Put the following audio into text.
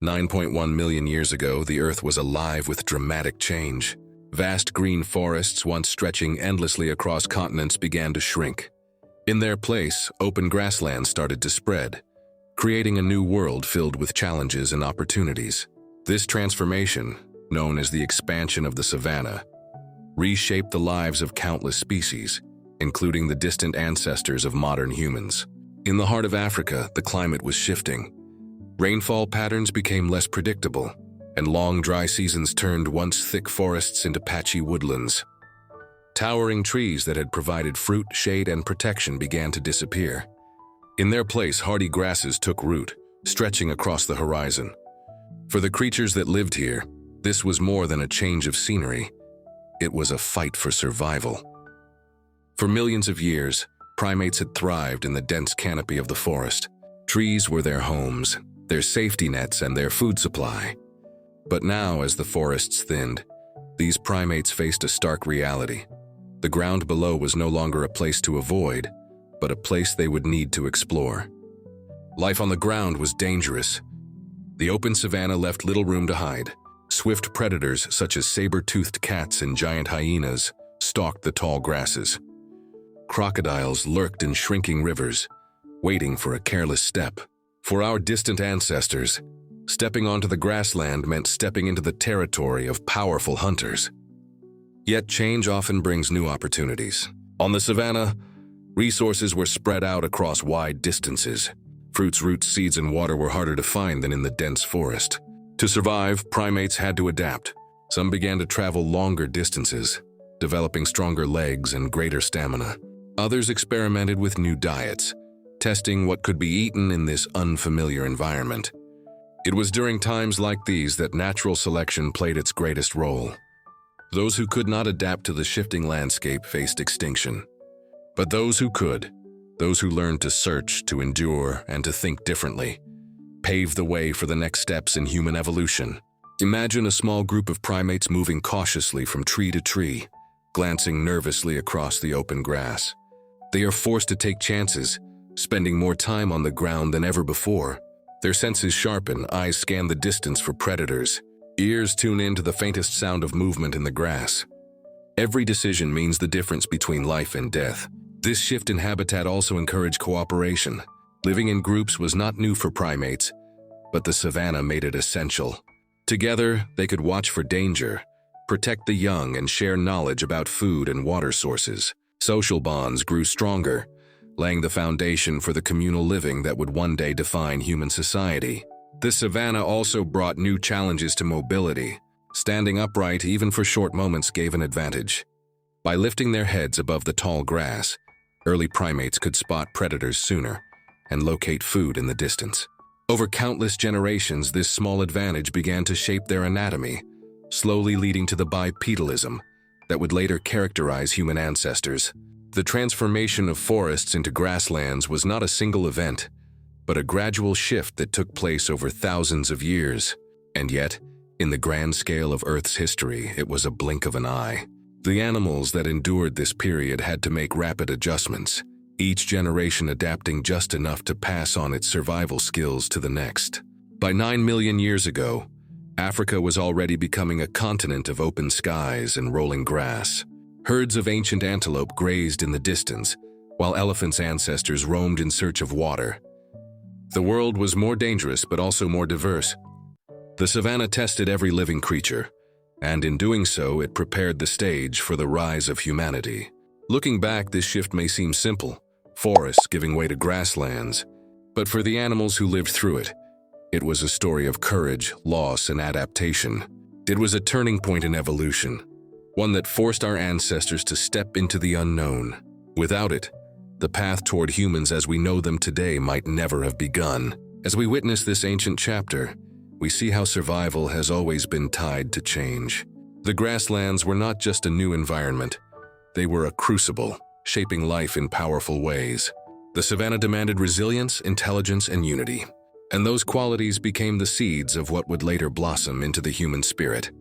9.1 million years ago, the Earth was alive with dramatic change. Vast green forests, once stretching endlessly across continents, began to shrink. In their place, open grasslands started to spread, creating a new world filled with challenges and opportunities. This transformation, known as the expansion of the savanna, reshaped the lives of countless species, including the distant ancestors of modern humans. In the heart of Africa, the climate was shifting. Rainfall patterns became less predictable, and long dry seasons turned once thick forests into patchy woodlands. Towering trees that had provided fruit, shade, and protection began to disappear. In their place, hardy grasses took root, stretching across the horizon. For the creatures that lived here, this was more than a change of scenery. It was a fight for survival. For millions of years, primates had thrived in the dense canopy of the forest. Trees were their homes, their safety nets, and their food supply. But now, as the forests thinned, these primates faced a stark reality. The ground below was no longer a place to avoid, but a place they would need to explore. Life on the ground was dangerous. The open savanna left little room to hide. Swift predators such as saber-toothed cats and giant hyenas stalked the tall grasses. Crocodiles lurked in shrinking rivers, waiting for a careless step. For our distant ancestors, stepping onto the grassland meant stepping into the territory of powerful hunters. Yet change often brings new opportunities. On the savanna, resources were spread out across wide distances. Fruits, roots, seeds, and water were harder to find than in the dense forest. To survive, primates had to adapt. Some began to travel longer distances, developing stronger legs and greater stamina. Others experimented with new diets, testing what could be eaten in this unfamiliar environment. It was during times like these that natural selection played its greatest role. Those who could not adapt to the shifting landscape faced extinction. But those who could, those who learned to search, to endure, and to think differently, paved the way for the next steps in human evolution. Imagine a small group of primates moving cautiously from tree to tree, glancing nervously across the open grass. They are forced to take chances, spending more time on the ground than ever before. Their senses sharpen, eyes scan the distance for predators, ears tune in to the faintest sound of movement in the grass. Every decision means the difference between life and death. This shift in habitat also encouraged cooperation. Living in groups was not new for primates, but the savanna made it essential. Together, they could watch for danger, protect the young, and share knowledge about food and water sources. Social bonds grew stronger, laying the foundation for the communal living that would one day define human society. The savanna also brought new challenges to mobility. Standing upright, even for short moments, gave an advantage. By lifting their heads above the tall grass, early primates could spot predators sooner and locate food in the distance. Over countless generations, this small advantage began to shape their anatomy, slowly leading to the bipedalism that would later characterize human ancestors. The transformation of forests into grasslands was not a single event, but a gradual shift that took place over thousands of years. And yet, in the grand scale of Earth's history, it was a blink of an eye. The animals that endured this period had to make rapid adjustments, each generation adapting just enough to pass on its survival skills to the next. By 9 million years ago, Africa was already becoming a continent of open skies and rolling grass. Herds of ancient antelope grazed in the distance, while elephants' ancestors roamed in search of water. The world was more dangerous but also more diverse. The savanna tested every living creature, and in doing so, it prepared the stage for the rise of humanity. Looking back, this shift may seem simple, forests giving way to grasslands, but for the animals who lived through it, it was a story of courage, loss, and adaptation. It was a turning point in evolution, one that forced our ancestors to step into the unknown. Without it, the path toward humans as we know them today might never have begun. As we witness this ancient chapter, we see how survival has always been tied to change. The grasslands were not just a new environment, they were a crucible, shaping life in powerful ways. The savanna demanded resilience, intelligence, and unity, and those qualities became the seeds of what would later blossom into the human spirit.